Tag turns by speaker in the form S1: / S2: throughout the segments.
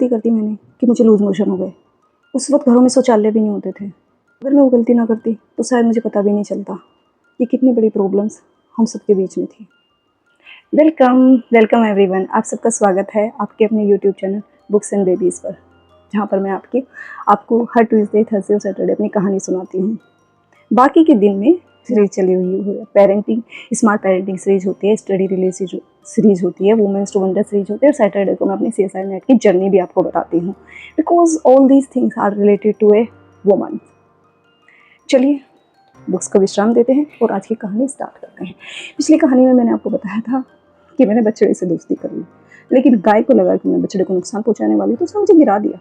S1: गलती कर दी मैंने कि मुझे लूज़ मोशन हो गए। उस वक्त घरों में शौचालय भी नहीं होते थे। अगर मैं वो गलती ना करती तो शायद मुझे पता भी नहीं चलता कि कितनी बड़ी प्रॉब्लम्स हम सबके बीच में थी। वेलकम वेलकम एवरीवन, आप सबका स्वागत है आपके अपने YouTube channel books and babies पर, जहाँ पर मैं आपको हर ट्यूसडे, थर्सडे और सैटरडे अपनी कहानी सुनाती हूँ। बाकी के दिन में सीरीज चली हुई है, पेरेंटिंग, स्मार्ट पेरेंटिंग सीरीज होती है, स्टडी रिलेटेड सीरीज होती है, वुमेन्स टू वंडर सीरीज होती है, और सैटरडे को मैं अपनी CSI नेट की जर्नी भी आपको बताती हूँ, because all these things are related to a woman. चलिए बुक्स को विश्राम देते हैं और आज की कहानी स्टार्ट करते हैं। पिछली कहानी में मैंने आपको बताया था कि मैंने बछड़े से दोस्ती कर ली, लेकिन गाय को लगा कि मैं बछड़े को नुकसान पहुंचाने वाली, तो उसने मुझे गिरा दिया।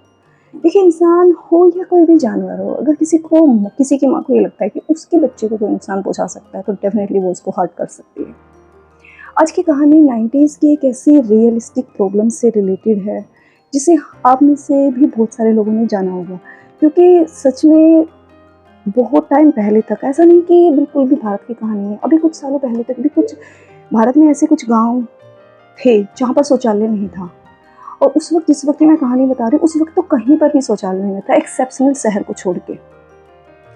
S1: देखिए, इंसान हो या कोई भी जानवर हो, अगर किसी की माँ को ये लगता है कि उसके बच्चे को कोई नुकसान पहुंचा सकता है तो डेफिनेटली वो उसको हर्ट कर सकती है। आज की कहानी 90s की एक ऐसी रियलिस्टिक प्रॉब्लम से रिलेटेड है जिसे आप में से भी बहुत सारे लोगों ने जाना होगा, क्योंकि सच में बहुत टाइम पहले तक, ऐसा नहीं कि बिल्कुल भी भारत की कहानी है, अभी कुछ सालों पहले तक भी कुछ भारत में ऐसे कुछ गांव थे जहाँ पर शौचालय नहीं था। और उस वक्त, जिस वक्त की मैं कहानी बता रही हूँ, उस वक्त तो कहीं पर भी शौचालय नहीं था, एक्सेप्शनल शहर को छोड़ के।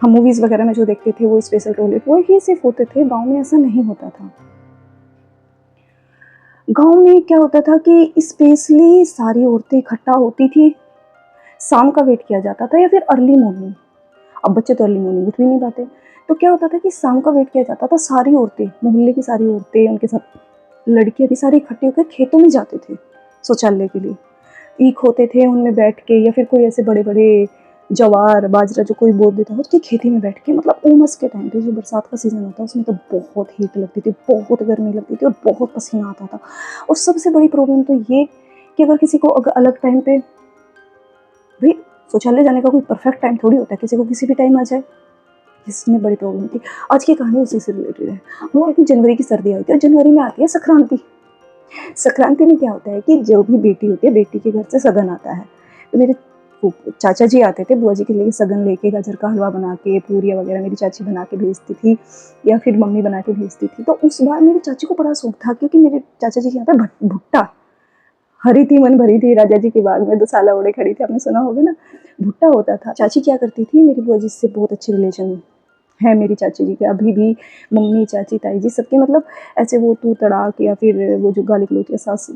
S1: हम मूवीज़ वगैरह में जो देखते थे वो स्पेशल टॉयलेट वो ही सिर्फ होते थे, गांव में ऐसा नहीं होता था। गांव में क्या होता था कि स्पेशली सारी औरतें इकट्ठा होती थी, शाम का वेट किया जाता था या फिर अर्ली मॉर्निंग। अब बच्चे तो अर्ली मॉर्निंग उठ भी नहीं पाते, तो क्या होता था कि शाम का वेट किया जाता था। सारी औरतें, मोहल्ले की सारी औरतें, उनके साथ लड़कियां भी सारी इकट्ठी होकर खेतों में जाते थे शौचालय के लिए। ईख होते थे, उनमें बैठ के, या फिर कोई ऐसे बड़े बड़े जवार बाजरा जो कोई बो देता है उसकी खेती में बैठ के, मतलब उमस के टाइम पे, जो बरसात का सीज़न होता है उसमें तो बहुत हीट लगती थी, बहुत गर्मी लगती थी और बहुत पसीना आता था। और सबसे बड़ी प्रॉब्लम तो ये कि अगर किसी को अलग टाइम पे, भाई शौचालय जाने का कोई परफेक्ट टाइम थोड़ी होता है, किसी को किसी भी टाइम आ जाए, इसमें बड़ी प्रॉब्लम थी। आज की कहानी उसी से रिलेटेड है। वो है कि जनवरी की सर्दी आई थी और जनवरी में आती है संक्रांति। संक्रांति में क्या होता है कि जो भी बेटी होती है, बेटी के घर से सगन आता है। तो मेरे चाचा जी आते थे बुआ जी के लिए सगन लेके, गाजर का हलवा बना के, पूरियाँ वगैरह मेरी चाची बना के भेजती थी या फिर मम्मी बना के भेजती थी। तो उस बार मेरी चाची को बड़ा शौक था, क्योंकि मेरे चाचा जी के यहाँ पे भुट्टा, हरी थी मन भरी थी, राजा जी के बाग में 2 साल ओढ़े खड़ी थी, आपने सुना होगा ना, भुट्टा होता था। चाची क्या करती थी, मेरी बुआ जी से बहुत अच्छे रिलेशन है मेरी चाची जी के अभी भी। मम्मी, चाची, ताई जी सबके, मतलब ऐसे वो तू तड़ाक या फिर वो जो गाली गलौज के सास,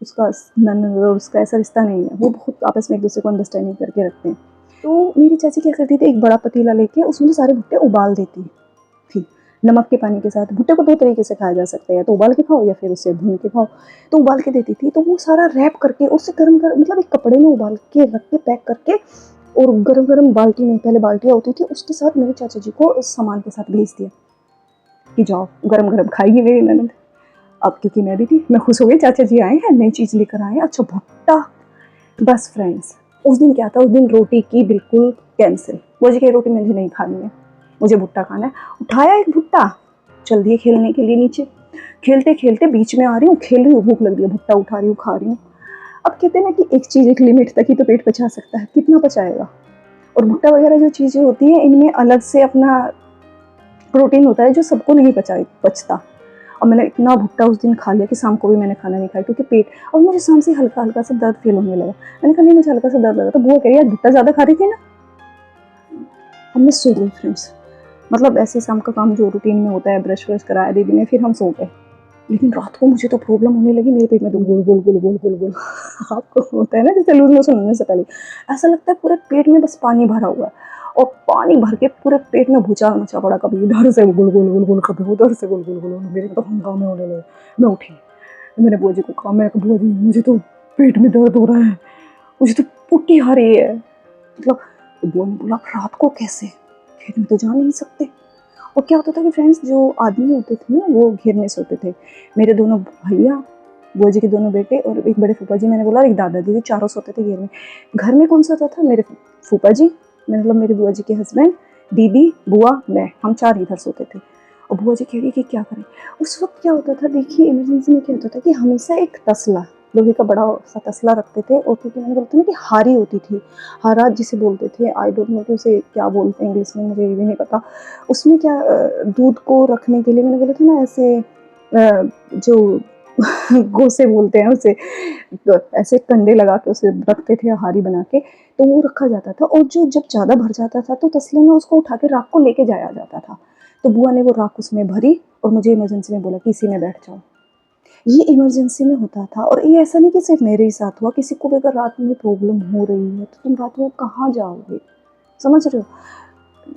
S1: उसका ननद और उसका ऐसा रिश्ता नहीं है। वो बहुत आपस में एक दूसरे को अंडरस्टैंडिंग करके रखते हैं। तो मेरी चाची क्या करती थी, एक बड़ा पतीला लेके उसमें सारे भुट्टे उबाल देती थी नमक के पानी के साथ। भुट्टे को 2 तरीके से खाया जा सकता है, या तो उबाल के खाओ या फिर उसे भून के खाओ। तो उबाल के देती थी, तो वो सारा रैप करके उससे गर्म कर, मतलब एक कपड़े में उबाल के रख के पैक करके, और गरम गरम बाल्टी में, पहले बाल्टियाँ होती थी, उसके साथ मेरे चाचा जी को उस सामान के साथ भेज दिया कि जाओ गरम गरम खाएगी मेरी ननद। अब क्योंकि मैं भी थी, मैं खुश हो गई, चाचा जी आए हैं, नई चीज़ लेकर आए हैं, अच्छा भुट्टा। बस फ्रेंड्स, उस दिन क्या था, उस दिन रोटी की बिल्कुल कैंसिल। मुझे कही रोटी मुझे नहीं खानी है, मुझे भुट्टा खाना है। उठाया एक भुट्टा, चल दिए खेलने के लिए नीचे। खेलते खेलते बीच में आ रही हूँ, खेल रही हूँ, भूख लग रही है, भुट्टा उठा रही हूँ, खा रही हूँ। अब कहते हैं ना कि एक चीज़ एक लिमिट तक ही तो पेट पचा सकता है, कितना पचाएगा। और भुट्टा वगैरह जो चीज़ें होती हैं, इनमें अलग से अपना प्रोटीन होता है जो सबको नहीं पचता। और मैंने इतना भुट्टा उस दिन खा लिया कि शाम को भी मैंने खाना नहीं खाया, क्योंकि पेट, और मुझे शाम से हल्का हल्का सा दर्द फील होने लगा। मैंने कहा नहीं, मुझे हल्का सा दर्द लगा। तो बुआ कह रही है भुट्टा ज़्यादा खा रही थी ना। अब मैं सो गई फ्रेंड्स, मतलब ऐसे शाम का काम जो रूटीन में होता है, ब्रश व्रश कराया दीदी ने, फिर हम सो गए। लेकिन रात को मुझे तो प्रॉब्लम होने लगी, मेरे पेट में तो गोल गोल गोल गोल गोल गोल आपको होता है ना जैसे लूज मोशन होने से पहले, ऐसा लगता है पूरे पेट में बस पानी भरा हुआ है, और पानी भर के पूरे पेट में भूचाल मचा पड़ा, कभी इधर से गोल गोल गोल गोल, कभी उधर से गोल गोल गोल। मेरे तो हंगामे होने लगे। मैं उठी, मैंने बुआ जी को कहा, मैं बुआ जी मुझे तो पेट में दर्द हो रहा है, मुझे तो उल्टी आ रही है, मतलब। तो बुआ ने बोला रात को कैसे, खेत में तो जा नहीं सकते। और क्या होता था कि फ्रेंड्स, जो आदमी होते थे ना वो घेर में सोते थे। मेरे दोनों भैया, बुआ जी के दोनों बेटे और एक बड़े फूफा जी, मैंने बोला एक दादा जी, चारों सोते थे घेर में। घर में कौन सोता था, मेरे फूफा जी, मतलब मेरे बुआ जी के हस्बैंड, दीदी, बुआ, मैं, हम 4 इधर सोते थे। और बुआ जी कह रही कि क्या करें। उस वक्त क्या होता था, देखिए इमरजेंसी में क्या होता था कि हमेशा एक तसला, लोहे का बड़ा सा तसला रखते थे। और क्योंकि मैंने बोलते ना कि हारी होती थी, हारा जिसे बोलते थे, आई डोंट नो कि उसे क्या बोलते हैं इंग्लिश में, मुझे ये भी नहीं पता। उसमें क्या दूध को रखने के लिए, मैंने बोला था ना ऐसे जो गोसे बोलते हैं उसे, तो ऐसे कंडे लगा के उसे रखते थे हारी बना के, तो वो रखा जाता था और जो जब ज़्यादा भर जाता था तो तसले में उसको उठा के राख को लेके जाया जाता था। तो बुआ ने वो राख उसमें भरी और मुझे इमरजेंसी में बोला कि इसी में बैठ जाओ। ये इमरजेंसी में होता था और ये ऐसा नहीं कि सिर्फ मेरे ही साथ हुआ, किसी को भी अगर रात में प्रॉब्लम हो रही है तो तुम रात में कहाँ जाओगे, समझ रहे हो?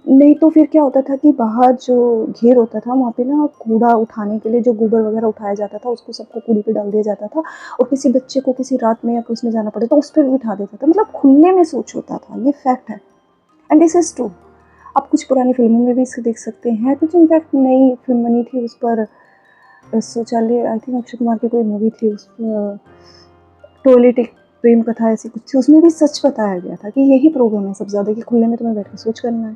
S1: नहीं तो फिर क्या होता था कि बाहर जो घेर होता था वहाँ पे ना कूड़ा उठाने के लिए जो गोबर वगैरह उठाया जाता था उसको सबको कूड़ी पे डाल दिया जाता था और किसी बच्चे को किसी रात में या उसमें जाना पड़े तो उस पर भी बिठा देता था, मतलब खुले में शौच होता था, ये फैक्ट है एंड दिस इज़ ट्रू। आप कुछ पुरानी फिल्मों में भी इसको देख सकते हैं, कुछ इनफैक्ट नई फिल्म बनी थी उस पर शौचालय, आई थिंक अक्षय कुमार की कोई मूवी थी उस टॉयलेट एक प्रेम कथा ऐसी कुछ थी, उसमें भी सच बताया गया था कि यही प्रॉब्लम है सबसे ज़्यादा कि खुले में तुम्हें बैठ के शौच करना है।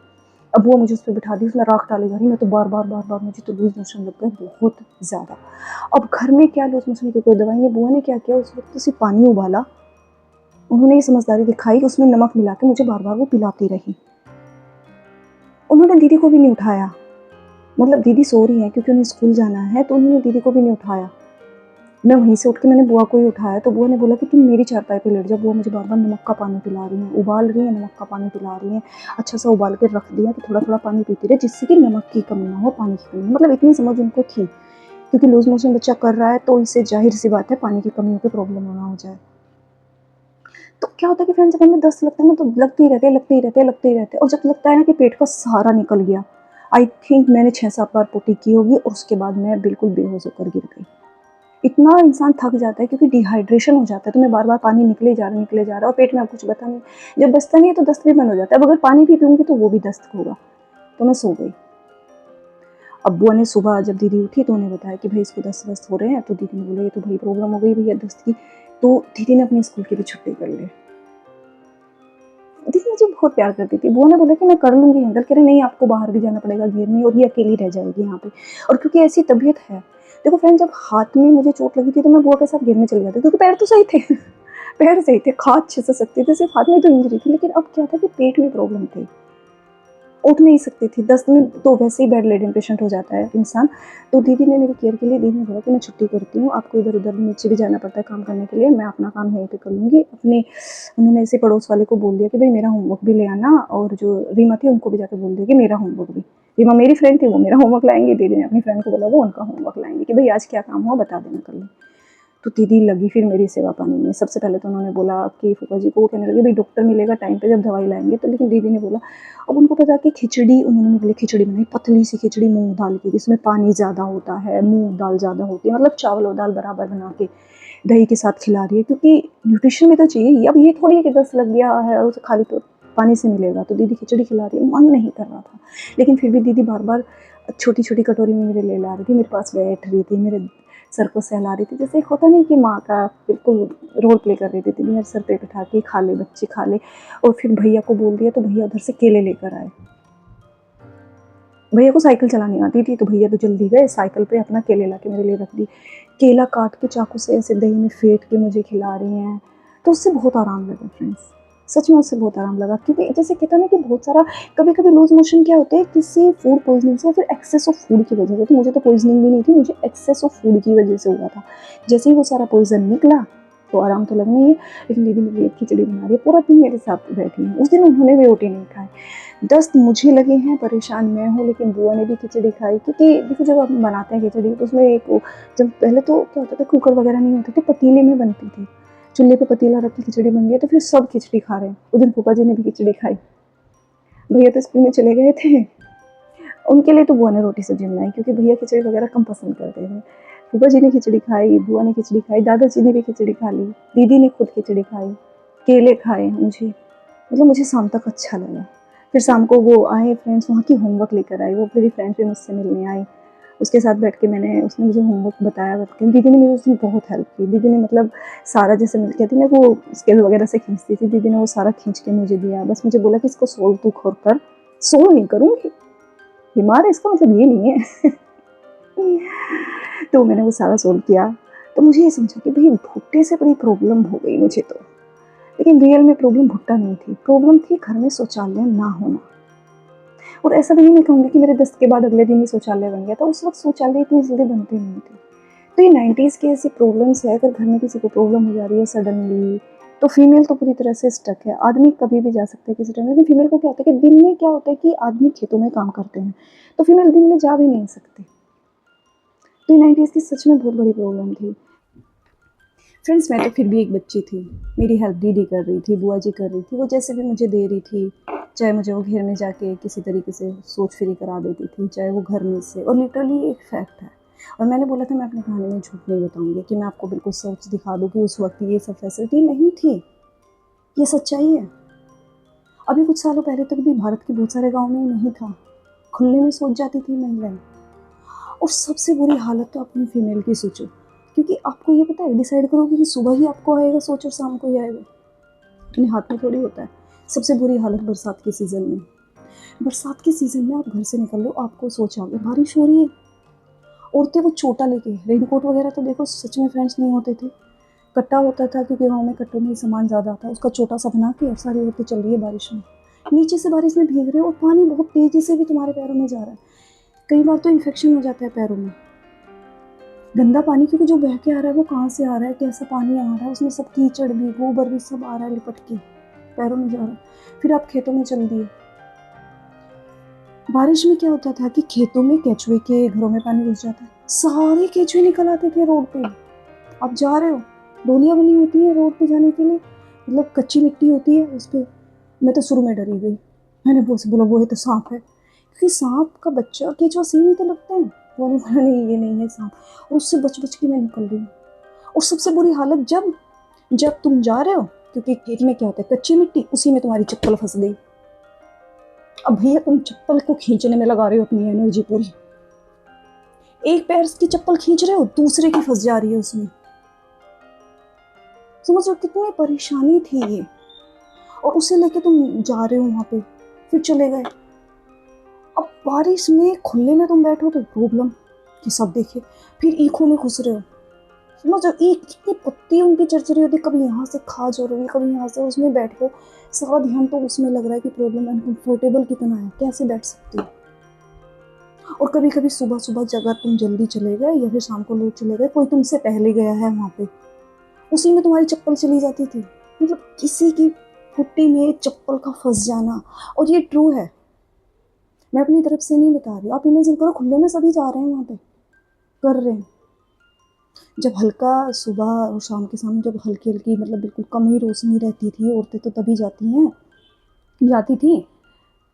S1: अब वो मुझे उस पर बिठा दी, उसमें राख डाली जा रही, मैं तो बार बार मुझे तो लूज मोशन लग गया बहुत ज़्यादा। अब घर में क्या लूज मोशन की कोई दवाई नहीं, बुआ ने क्या किया उस वक्त तो सिर्फ पानी उबाला, उन्होंने ये समझदारी दिखाई, उसमें नमक मिला के मुझे बार बार वो पिलाती रही। उन्होंने दीदी को भी नहीं उठाया, मतलब दीदी सो रही है क्योंकि उन्हें स्कूल जाना है तो उन्होंने दीदी को भी नहीं उठाया। मैं वहीं से उठ के मैंने बुआ को ही उठाया तो बुआ ने बोला कि तुम मेरी चारपाई पे लेट जाओ, बुआ मुझे बार बार नमक का पानी पिला रही हैं, उबाल रही हैं, नमक का पानी पिला रही हैं, अच्छा सा उबाल के रख दिया कि थोड़ा थोड़ा पानी पीती रहे जिससे कि नमक की कमी ना हो, पानी की कमी, मतलब इतनी समझ उनको थी क्योंकि लूज मोशन बच्चा कर रहा है तो इससे जाहिर सी बात है पानी की कमी होकर प्रॉब्लम होना हो जाए। तो क्या होता है कि फ्रेंड जब हमें दस्त लगता है ना तो लगते ही रहते और जब लगता है ना कि पेट का सहारा निकल गया, आई थिंक मैंने 6-7 बार पोटी की होगी और उसके बाद मैं बिल्कुल बेहोश होकर गिर गई। इतना इंसान थक जाता है क्योंकि डिहाइड्रेशन हो जाता है, तो मैं बार-बार पानी निकले जा रहा और पेट में अब कुछ बचा नहीं। जब बचता नहीं है तो दस्त भी बंद हो जाता है, अब अगर पानी भी पीऊँगी तो वो भी दस्त होगा। तो मैं सो गई। अब बुआ ने सुबह जब दीदी उठी तो उन्हें बताया कि भई इसको दस्त-वस्त हो रहे हैं, तो दीदी ने बोला ये तो बड़ी प्रॉब्लम हो गई भैया दस्त की। तो दीदी ने अपने स्कूल की भी छुट्टी कर ली। दीदी मुझे बहुत प्यार करती थी। बुआ ने बोला कि मैं कर लूँगी हैंडल, कह रहे नहीं आपको बाहर भी जाना पड़ेगा घेर में और ये अकेली रह जाएगी यहाँ पे। और क्योंकि ऐसी तबीयत है, देखो फ्रेंड जब हाथ में मुझे चोट लगी थी तो मैं बुआ के साथ घेर में चली जाती क्योंकि पैर तो सही थे पैर सही थे, खा अच्छे से सकती थी, सिर्फ हाथ में तो इंजरी थी, लेकिन अब क्या था कि पेट में प्रॉब्लम थी। उठ नहीं सकती थी, 10 दिन तो वैसे ही बेड रिडेन पेशेंट हो जाता है इंसान। तो दीदी ने मेरी केयर के लिए दीदी ने बोला कि मैं छुट्टी करती हूँ, आपको इधर-उधर भी नीचे भी जाना पड़ता है काम करने के लिए, मैं अपना काम यहीं पे कर लूँगी। अपने उन्होंने ऐसे पड़ोस वाले को बोल दिया कि भई मेरा होमवर्क भी ले आना और जो रीमा थी उनको भी जाके बोल दिया कि मेरा होमवर्क भी। रीमा मेरी फ्रेंड थी, वो मेरा होमवर्क लाएँगी, दीदी ने अपनी फ्रेंड को बोला वो उनका होमवर्क लाएँगी कि भई आज क्या काम हुआ बता देना कल। तो दीदी लगी फिर मेरी सेवा पानी में। सबसे पहले तो उन्होंने बोला कि फूफा जी को, वो कहने लगे भई डॉक्टर मिलेगा टाइम पे जब दवाई लाएँगे, तो लेकिन दीदी ने बोला अब उनको पता कि खिचड़ी, उन्होंने मेरे लिए खिचड़ी बनाई, पतली सी खिचड़ी मूँग दाल की जिसमें पानी ज़्यादा होता है, मूँग दाल ज़्यादा होती है, मतलब चावल और दाल बराबर बना के दही के साथ खिला रही है क्योंकि न्यूट्रिशन भी तो चाहिए ही। अब ये थोड़ी है कि दस्त लग गया है और उसे खाली पेट पानी से मिलेगा, तो दीदी खिचड़ी खिला रही है, मन नहीं कर रहा था। लेकिन फिर भी दीदी बार-बार छोटी-छोटी कटोरी में मेरे लिए ला रही थी, मेरे पास बैठ रही थी, मेरे सर को सहला रही थी, जैसे एक होता नहीं कि माँ का बिल्कुल रोल प्ले कर रही थी। दीदी मेरे सर पे बिठा के खा ले बच्चे खा ले, और फिर भैया को बोल दिया तो भैया उधर से केले लेकर आए। भैया को साइकिल चलानी आती थी तो भैया तो जल्दी गए, साइकिल पे अपना केले ला के मेरे लिए रख दी। केला काट के चाकू से ऐसे दही में फेंट के मुझे खिला रही हैं, तो उससे बहुत आराम लगा फ्रेंड्स। सच में उससे बहुत आराम लगा क्योंकि जैसे कहते हैं ना कि बहुत सारा कभी-कभी लूज़ मोशन क्या होते हैं किसी फूड पॉइज़निंग से या फिर एक्सेस ऑफ फूड की वजह से। तो मुझे तो पॉइज़निंग भी नहीं थी, मुझे एक्सेस ऑफ फूड की वजह से हुआ था। जैसे ही वो सारा पॉइज़न निकला तो आराम तो लगना ही है, लेकिन दीदी मेरे लिए खिचड़ी बना रही है, पूरा दिन मेरे साथ बैठी हैं। उस दिन उन्होंने भी रोटी नहीं खाई। दस्त मुझे लगे हैं, परेशान मैं हूँ, लेकिन बुआ ने भी खिचड़ी खाई क्योंकि देखो जब हम बनाते हैं खिचड़ी तो उसमें एक वो, जब पहले तो क्या होता था कुकर वगैरह नहीं होते थे, पतीले में बनती थी। चूल्हे पे पतीला रख के खिचड़ी बन रही है तो फिर सब खिचड़ी खा रहे हैं। उस दिन फूफा जी ने भी खिचड़ी खाई। भैया तो स्कूल में चले गए थे, उनके लिए तो बुआ ने रोटी सब्जी बनाई क्योंकि भैया खिचड़ी वगैरह कम पसंद करते थे। फूफा जी ने खिचड़ी खाई, बुआ ने खिचड़ी खाई, दादाजी ने भी खिचड़ी खा ली, दीदी ने खुद खिचड़ी खाई, केले खाए मुझे, मतलब मुझे शाम तक अच्छा लगा। फिर शाम को वो आए फ्रेंड्स, वहाँ की होमवर्क लेकर आई, वो मेरी फ्रेंड भी मुझसे मिलने आई। उसके साथ बैठ के उसने मुझे होमवर्क बताया, दीदी ने मेरी उस दिन बहुत हेल्प की। दीदी ने मतलब सारा जैसे मिल कहती ना वो स्केल वगैरह से खींचती थी, दीदी ने वो सारा खींच के मुझे दिया। बस मुझे बोला कि इसको सोल्व तू खोल कर, सोल्व नहीं करूँगी, बीमार है इसका मतलब ये नहीं है तो मैंने वो सारा सोल्व किया। तो मुझे ये समझा कि भाई भुट्टे से बड़ी प्रॉब्लम हो गई मुझे तो, लेकिन रियल में प्रॉब्लम भुट्टा नहीं थी, प्रॉब्लम थी घर में शौचालय ना होना। और ऐसा भी नहीं मैं कहूँगी कि मेरे दस्त के बाद अगले दिन ही शौचालय बन गया था, उस वक्त शौचालय इतनी जल्दी बनते नहीं थे। तो ये 90s की ऐसी प्रॉब्लम्स है, अगर घर में किसी को प्रॉब्लम हो जा रही है सडनली, तो फीमेल तो पूरी तरह से स्टक है। आदमी कभी भी जा सकता है किसी टाइम, लेकिन फीमेल को क्या होता है कि दिन में क्या होता है कि आदमी खेतों में काम करते हैं, तो फीमेल दिन में जा भी नहीं सकती। तो ये 90s की सच में बहुत बड़ी प्रॉब्लम थी। फ्रेंड्स, मैं तो फिर भी एक बच्ची थी, मेरी हेल्प दीदी कर रही थी, बुआ जी कर रही थी, वो जैसे भी मुझे दे रही थी, चाहे मुझे वो घर में जाके किसी तरीके से सोच फ्री करा देती थी, चाहे वो घर में से। और लिटरली एक फैक्ट है, और मैंने बोला था मैं अपनी कहानी में झूठ नहीं बताऊंगी कि मैं आपको बिल्कुल सच दिखा दूँ कि उस वक्त ये सब फैसिलिटी नहीं थी। ये सच्चाई है। अभी कुछ सालों पहले तक भी भारत के बहुत सारे गाँव में ये नहीं था, खुले में सोच जाती थी महिलाएं। और सबसे बुरी हालत तो अपनी फीमेल की सोचो, क्योंकि आपको ये पता है, डिसाइड करोगे कि सुबह ही आपको आएगा सोच और शाम को ही आएगा, अपने हाथ में थोड़ी होता है। सबसे बुरी हालत बरसात के सीज़न में। बरसात के सीज़न में आप घर से निकल लो, आपको सोच आ गया बारिश हो रही है, औरतें वो छोटा लेके, रेनकोट वगैरह तो देखो सच में फ्रेंड्स नहीं होते थे, कट्टा होता था, क्योंकि गाँव में कट्टों में सामान ज़्यादा आता है, उसका छोटा सा बना के और सारी औरतें चल रही है बारिश में, नीचे से बारिश में भीग रहे हो, और पानी बहुत तेज़ी से भी तुम्हारे पैरों में जा रहा है। कई बार तो इन्फेक्शन हो जाता है पैरों में, गंदा पानी, क्योंकि जो बह के आ रहा है वो कहाँ से आ रहा है, कैसा पानी आ रहा है, उसमें सब कीचड़ भी, गोबर भी सब आ रहा है लिपट के, पैरों में जा रहा है। फिर आप खेतों में चल दिए। बारिश में क्या होता था कि खेतों में केचुए के घरों में पानी घुस जाता है, सारे केचुए निकल आते थे रोड पे। आप जा रहे हो, डोलियाँ बनी होती है रोड पे जाने के लिए, मतलब कच्ची मिट्टी होती है उस पर। मैं तो शुरू में डरी गई, मैंने बोला वो है तो सांप है, क्योंकि सांप का बच्चा केचुआ सेम ही तो लगते हैं। मैंने बोला नहीं ये नहीं है सांप, और उससे बच बच के मैं निकल रही हूँ। और सबसे बुरी हालत जब तुम जा रहे हो, क्योंकि खेत में क्या होता है कच्ची मिट्टी, उसी में तुम्हारी चप्पल फंस गई। अब भैया तुम चप्पल को खींचने में लगा रहे हो अपनी एनर्जी पूरी, एक पैर की चप्पल खींच रहे हो, दूसरे की फंस जा रही है उसमें। समझो कितनी परेशानी थी ये। और उसे लेके तुम जा रहे हो वहां पे, फिर चले गए। अब बारिश में खुले में तुम बैठो तो प्रॉब्लम कि सब देखे, फिर ईखों में घुस रहे हो। समझो ईख कितनी पत्ती उनकी चरचरी होती, कभी यहाँ से खा जा रही है, कभी यहाँ से, उसमें बैठ हो, सारा ध्यान तो उसमें लग रहा है कि प्रॉब्लम अनकंफर्टेबल कितना है, कैसे बैठ सकती हो। और कभी कभी सुबह सुबह अगर तुम जल्दी चले गए या फिर शाम को लेट चले गए, कोई तुमसे पहले गया है वहाँ पे, उसी में तुम्हारी चप्पल चली जाती थी। मतलब किसी की फुट्टी में चप्पल का फंस जाना। और ये ट्रू है, मैं अपनी तरफ से नहीं बता रही, आप इमेजिन करो खुले में सभी जा रहे हैं वहाँ पे, कर रहे हैं। जब हल्का सुबह और शाम के समय जब हल्की हल्की मतलब बिल्कुल कम ही रोशनी रहती थी, औरतें तो तभी जाती थी,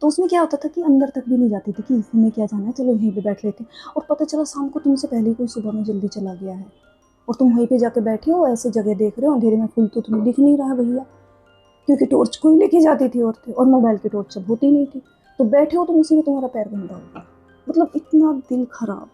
S1: तो उसमें क्या होता था कि अंदर तक भी नहीं जाती थी कि हमें क्या जाना है, चलो यहीं पे बैठ लेते। और पता चला शाम को तुमसे पहले ही कोई सुबह में जल्दी चला गया है, और तुम वहीं पे जाके बैठे हो, ऐसे जगह देख रहे हो, अंधेरे में फूल तो तुम्हें दिख नहीं रहा भैया, क्योंकि टॉर्च कोई लेके जाती थी औरतें, और मोबाइल की टॉर्च सब होती नहीं थी, तो बैठे हो तुम उसी में, तुम्हारा पैर गंदा हो गया। मतलब इतना दिल खराब,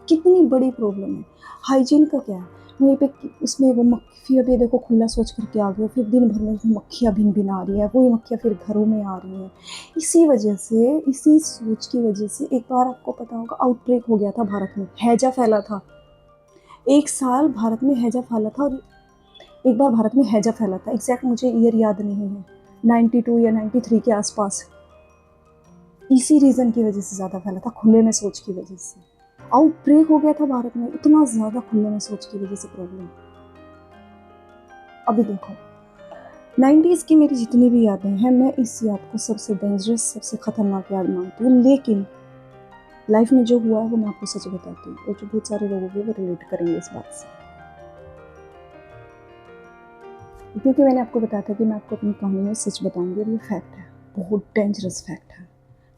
S1: कितनी बड़ी प्रॉब्लम है। हाइजीन का क्या है वहीं पे, उसमें वो मक्खी, अभी देखो खुला सोच करके आ गए, फिर दिन भर में मक्खियाँ भिन आ रही है, वही मक्खियाँ फिर घरों में आ रही हैं। इसी वजह से, इसी सोच की वजह से एक बार आपको पता होगा आउटब्रेक हो गया था भारत में, हैजा फैला था। एक साल भारत में हैजा फैला था, और एक बार भारत में हैजा फैला था, एग्जैक्ट मुझे ईयर याद नहीं है, 92 या 93 के आसपास। इसी रीज़न की वजह से ज़्यादा फैला था, खुले में सोच की वजह से आउटब्रेक हो गया था भारत में, इतना ज़्यादा खुले में सोच की वजह से प्रॉब्लम। अभी देखो 90s की मेरी जितनी भी यादें हैं, मैं इस याद को सबसे डेंजरस, सबसे ख़तरनाक याद मानती हूँ, लेकिन लाइफ में जो हुआ है वो मैं आपको सच बताती हूँ, और जो बहुत सारे लोग हैं वो रिलेट करेंगे इस बात से, क्योंकि मैंने आपको बताया था कि मैं आपको अपनी कहानी में सच बताऊंगी, और ये फैक्ट है, बहुत डेंजरस फैक्ट है।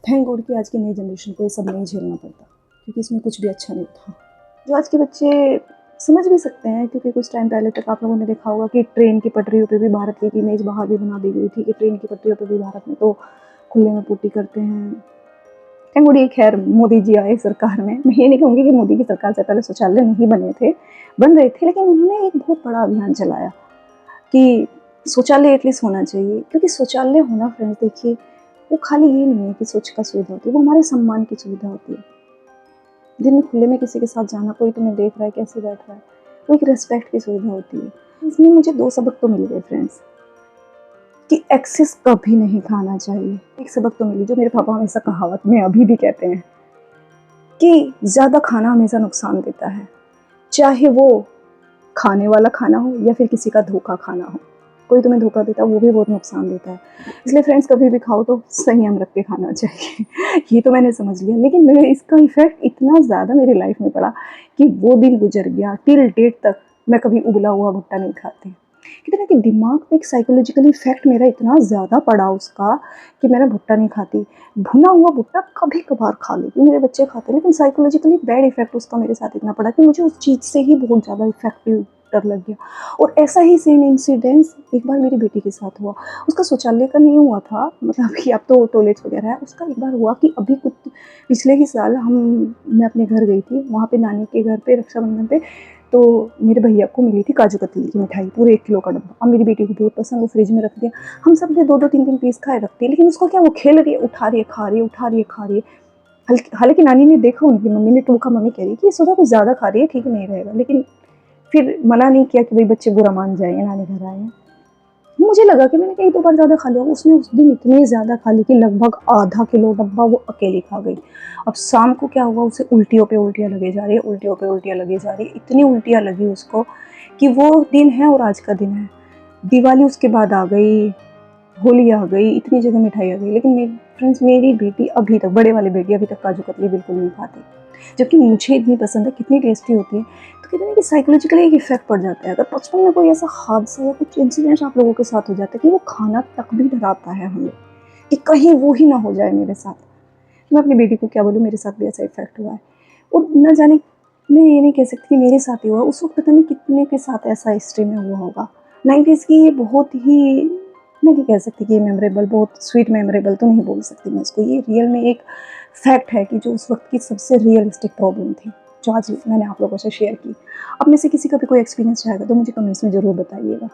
S1: थैंक गॉड कि आज की नई जनरेशन को ये सब नहीं झेलना पड़ता, क्योंकि इसमें कुछ भी अच्छा नहीं था। जो आज के बच्चे समझ भी सकते हैं, क्योंकि कुछ टाइम पहले तक आप लोगों ने देखा होगा कि ट्रेन की पटरियों पे भी भारत की एक इमेज बाहर भी बना दी गई थी कि ट्रेन की पटरियों पे भी भारत में तो खुले में पूटी करते हैं। थैंक गॉड ये खैर मोदी जी आए सरकार में, मैं ये नहीं कहूँगी कि मोदी की सरकार से पहले शौचालय नहीं बने थे, बन रहे थे, लेकिन उन्होंने एक बहुत बड़ा अभियान चलाया कि शौचालय एटलीस्ट होना चाहिए। क्योंकि शौचालय होना फ्रेंड्स देखिए, वो खाली ये नहीं है कि स्वच्छ का सुविधा होती है, वो हमारे सम्मान की सुविधा होती है। दिन में खुले में किसी के साथ जाना, कोई तुम्हें देख रहा है कैसे बैठ रहा है, वो एक रिस्पेक्ट की सुविधा होती है। इसमें मुझे 2 सबक तो मिल गए फ्रेंड्स, कि एक्सेस कभी नहीं खाना चाहिए। एक सबक तो मिली जो मेरे पापा हमेशा कहावत में अभी भी कहते हैं कि ज़्यादा खाना हमेशा नुकसान देता है। चाहे वो खाने वाला खाना हो या फिर किसी का धोखा खाना हो। कोई तुम्हें धोखा देता है वो भी बहुत नुकसान देता है। इसलिए फ्रेंड्स कभी भी खाओ तो संयम रख के खाना चाहिए। ये तो मैंने समझ लिया, लेकिन मेरे इसका इफेक्ट इतना ज़्यादा मेरी लाइफ में पड़ा कि वो दिन गुजर गया, टिल डेट तक मैं कभी उबला हुआ भुट्टा नहीं खाती। कहते ना कि दिमाग पे एक साइकोलॉजिकल इफेक्ट मेरा इतना ज़्यादा पड़ा उसका कि मैं भुट्टा नहीं खाती। भुना हुआ भुट्टा कभी कभार खा लेती हूँ, मेरे बच्चे खाते हैं, लेकिन साइकोलॉजिकली बैड इफेक्ट उसका मेरे साथ इतना पड़ा कि मुझे उस चीज़ से ही बहुत ज़्यादा इफेक्टिव डर लग गया। और ऐसा ही सेम इंसिडेंस एक बार मेरी बेटी के साथ हुआ। उसका शौचालय का नहीं हुआ था, मतलब कि अब तो टॉयलेट्स वगैरह है। उसका एक बार हुआ कि अभी कुछ पिछले ही साल मैं अपने घर गई थी, वहाँ पे नानी के घर पे रक्षाबंधन पे, तो मेरे भैया को मिली थी काजू कतली की मिठाई, पूरे 1 किलो का डब्बा। अब मेरी बेटी को बहुत पसंद, वो फ्रिज में रख दिया। हम सब ने 2-2 3-3 पीस खाए रखते हैं, लेकिन उसको क्या, वो खेल रही है, उठा रही है, खा रही है, उठा रही है, खा रही है। हालांकि नानी ने देखा, उनकी मम्मी ने टोका, मम्मी कह रही कि सुधा कुछ ज़्यादा खा रही है, ठीक नहीं रहेगा, लेकिन फिर मना नहीं किया कि भाई बच्चे बुरा मान जाएंगे, नानी घर आए हैं। मुझे लगा कि मैंने कहीं 2 बार ज़्यादा खा लिया। उसने उस दिन इतनी ज़्यादा खा ली कि लगभग आधा किलो डब्बा वो अकेली खा गई। अब शाम को क्या हुआ, उसे उल्टियों पे उल्टियाँ लगी जा रही है, उल्टियों पे उल्टियाँ लगी जा रही है। इतनी उल्टियाँ लगी उसको कि वो दिन है और आज का दिन है। दिवाली उसके बाद आ गई, होली आ गई, इतनी जगह मिठाई आ गई, लेकिन मेरी फ्रेंड्स, मेरी बेटी अभी तक, बड़े वाली बेटी अभी तक काजू कतली बिल्कुल नहीं खाती, जबकि मुझे इतनी पसंद है, कितनी टेस्टी होती है। तो कहते हैं कि साइकोलॉजिकली एक इफेक्ट पड़ जाता है। अगर बचपन में कोई ऐसा हादसा या कुछ इंसिडेंट्स आप लोगों के साथ हो जाता है कि वो खाना तक भी डराता है हमें कि कहीं वो ही ना हो जाए मेरे साथ। मैं अपनी बेटी को क्या बोलूँ, मेरे साथ भी ऐसा इफेक्ट हुआ है। और न जाने, मैं ये नहीं कह सकती कि मेरे साथ ही हुआ, उस वक्त पता नहीं कितने के साथ ऐसा हिस्ट्री में हुआ होगा। 90s की ये बहुत ही, मैं नहीं कह सकती कि ये मेमोरेबल, बहुत स्वीट मेमोरेबल तो नहीं बोल सकती मैं इसको। ये रियल में एक फैक्ट है कि जो उस वक्त की सबसे रियलिस्टिक प्रॉब्लम थी, जो आज मैंने आप लोगों से शेयर की। अब में से किसी का भी कोई एक्सपीरियंस रहेगा तो मुझे कमेंट्स में ज़रूर बताइएगा,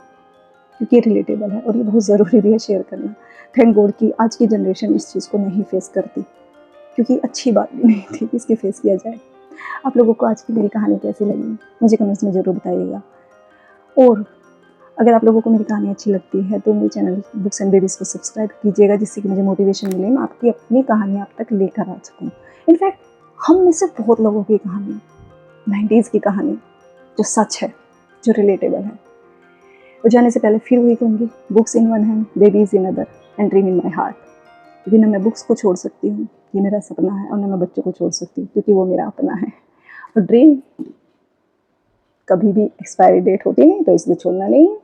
S1: क्योंकि ये रिलेटेबल है और ये बहुत ज़रूरी भी है शेयर करना। थैंक गॉड कि आज की जनरेशन इस चीज़ को नहीं फेस करती, क्योंकि अच्छी बात भी नहीं थी कि इसके फेस किया जाए। आप लोगों को आज की मेरी कहानी कैसी लगी मुझे कमेंट्स में ज़रूर बताइएगा। और अगर आप लोगों को मेरी कहानी अच्छी लगती है तो मेरे चैनल बुक्स एंड बेबीज़ को सब्सक्राइब कीजिएगा, जिससे कि मुझे मोटिवेशन मिले, मैं आपकी अपनी कहानी आप तक लेकर आ सकूँ। इनफैक्ट हम में से बहुत लोगों की कहानी, 90s की कहानी जो सच है, जो रिलेटेबल है। तो जाने से पहले फिर वही कहूँगी, books in one hand, babies in other and dream in my heart. क्योंकि ना मैं बुक्स को छोड़ सकती हूँ, ये मेरा सपना है, और ना मैं बच्चों को छोड़ सकती हूँ, क्योंकि वो मेरा अपना है। और ड्रीम कभी भी एक्सपायरी डेट होती नहीं, तो इसलिए छोड़ना नहीं है।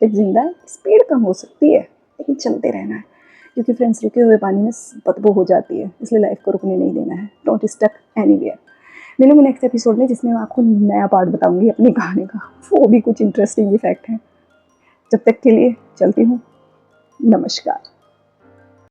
S1: एक जिंदा है, स्पीड कम हो सकती है, लेकिन चलते रहना है, क्योंकि फ्रेंड्स रुके हुए पानी में बदबू हो जाती है, इसलिए लाइफ को रुकने नहीं देना है। Don't stuck anywhere. मिलूंगी नेक्स्ट एपिसोड में, जिसमें मैं आपको नया पार्ट बताऊंगी अपनी कहानी का, वो भी कुछ इंटरेस्टिंग इफेक्ट है। जब तक के लिए चलती हूँ, नमस्कार।